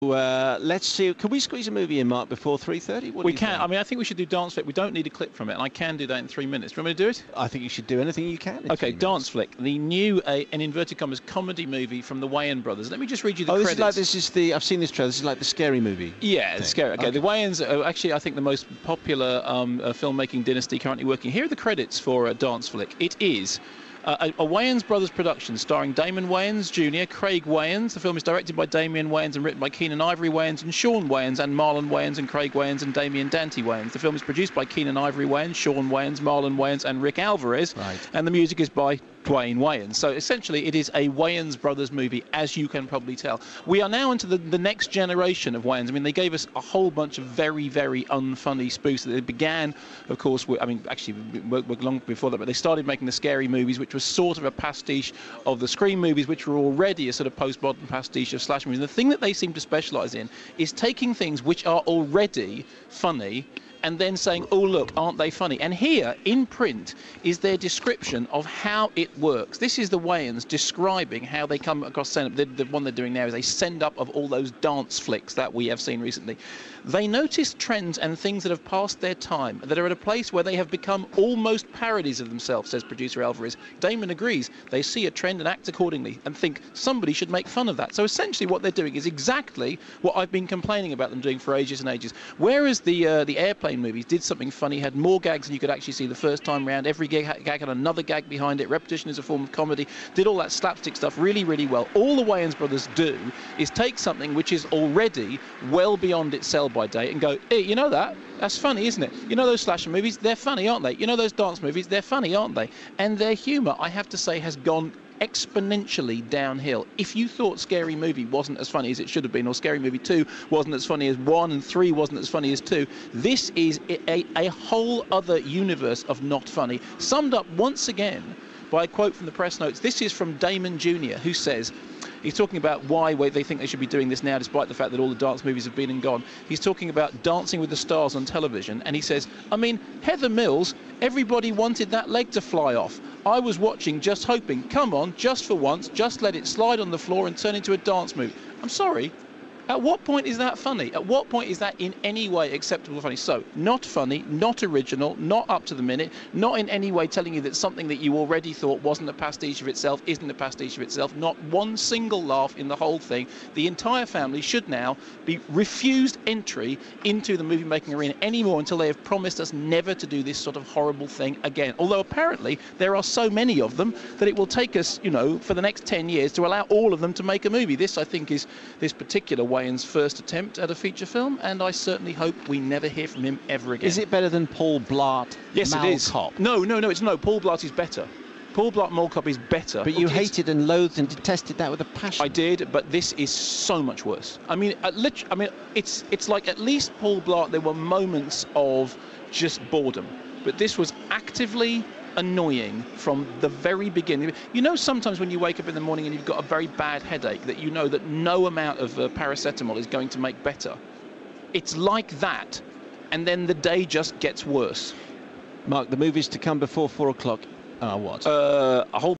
Let's see. Can we squeeze a movie in, Mark, before 3:30? We can. I mean, I think we should do Dance Flick. We don't need a clip from it, and I can do that in 3 minutes. Do you want me to do it? I think you should do anything you can. Okay, Dance Flick, the new, in inverted commas, comedy movie from the Wayans brothers. Let me just read you the credits. This is the. I've seen this trailer. This is like the scary movie. Yeah, it's scary. Okay, the Wayans are actually, I think, the most popular filmmaking dynasty currently working. Here are the credits for Dance Flick. It is a Wayans brothers production starring Damon Wayans Jr., Craig Wayans. The film is directed by Damien Wayans and written by Keenan Ivory Wayans and Sean Wayans and Marlon Wayans and Craig Wayans and Damien Dante Wayans. The film is produced by Keenan Ivory Wayans, Sean Wayans, Marlon Wayans and Rick Alvarez. Right. And the music is by Dwayne Wayans. So essentially it is a Wayans brothers movie, as you can probably tell. We are now into the next generation of Wayans. I mean, they gave us a whole bunch of very, very unfunny spoofs. They began, of course, I mean, actually, long before that, but they started making the scary movies, which was sort of a pastiche of the Scream movies, which were already a sort of postmodern pastiche of slash movies. And the thing that they seem to specialise in is taking things which are already funny and then saying, oh, look, aren't they funny? And here, in print, is their description of how it works. This is the Wayans describing how they come across send-up. The one they're doing now is a send-up of all those dance flicks that we have seen recently. They notice trends and things that have passed their time, that are at a place where they have become almost parodies of themselves, says producer Alvarez. Damon agrees. They see a trend and act accordingly and think somebody should make fun of that. So essentially what they're doing is exactly what I've been complaining about them doing for ages and ages. Whereas the Airplane movies did something funny, had more gags than you could actually see the first time round. Every gag had another gag behind it. Repetition is a form of comedy. Did all that slapstick stuff really, really well. All the Wayans brothers do is take something which is already well beyond its sell-by date and go, hey, you know that? That's funny, isn't it? You know those slasher movies? They're funny, aren't they? You know those dance movies? They're funny, aren't they? And their humour, I have to say, has gone exponentially downhill. If you thought Scary Movie wasn't as funny as it should have been, or Scary Movie 2 wasn't as funny as 1 and 3 wasn't as funny as 2, this is a whole other universe of not funny, summed up once again by a quote from the press notes. This is from Damon Jr., who says, he's talking about why they think they should be doing this now, despite the fact that all the dance movies have been and gone. He's talking about Dancing with the Stars on television, and he says, I mean, Heather Mills, everybody wanted that leg to fly off. I was watching, just hoping, come on, just for once, just let it slide on the floor and turn into a dance movie. I'm sorry. At what point is that funny? At what point is that in any way acceptable funny? So, not funny, not original, not up to the minute, not in any way telling you that something that you already thought wasn't a pastiche of itself isn't a pastiche of itself, not one single laugh in the whole thing. The entire family should now be refused entry into the movie-making arena anymore until they have promised us never to do this sort of horrible thing again. Although apparently there are so many of them that it will take us, you know, for the next 10 years to allow all of them to make a movie. This, I think, is this particular Wayans' first attempt at a feature film, and I certainly hope we never hear from him ever again. Is it better than Paul Blart? Yes, Mall it is. Cop? No, it's no. Paul Blart is better. Paul Blart Mall Cop is better. But you hated and loathed and detested that with a passion. I did, but this is so much worse. I mean, it's like at least Paul Blart, there were moments of just boredom, but this was actively annoying from the very beginning. You know, sometimes when you wake up in the morning and you've got a very bad headache, that you know that no amount of paracetamol is going to make better. It's like that, and then the day just gets worse. Mark, the movies to come before 4 o'clock are what? A whole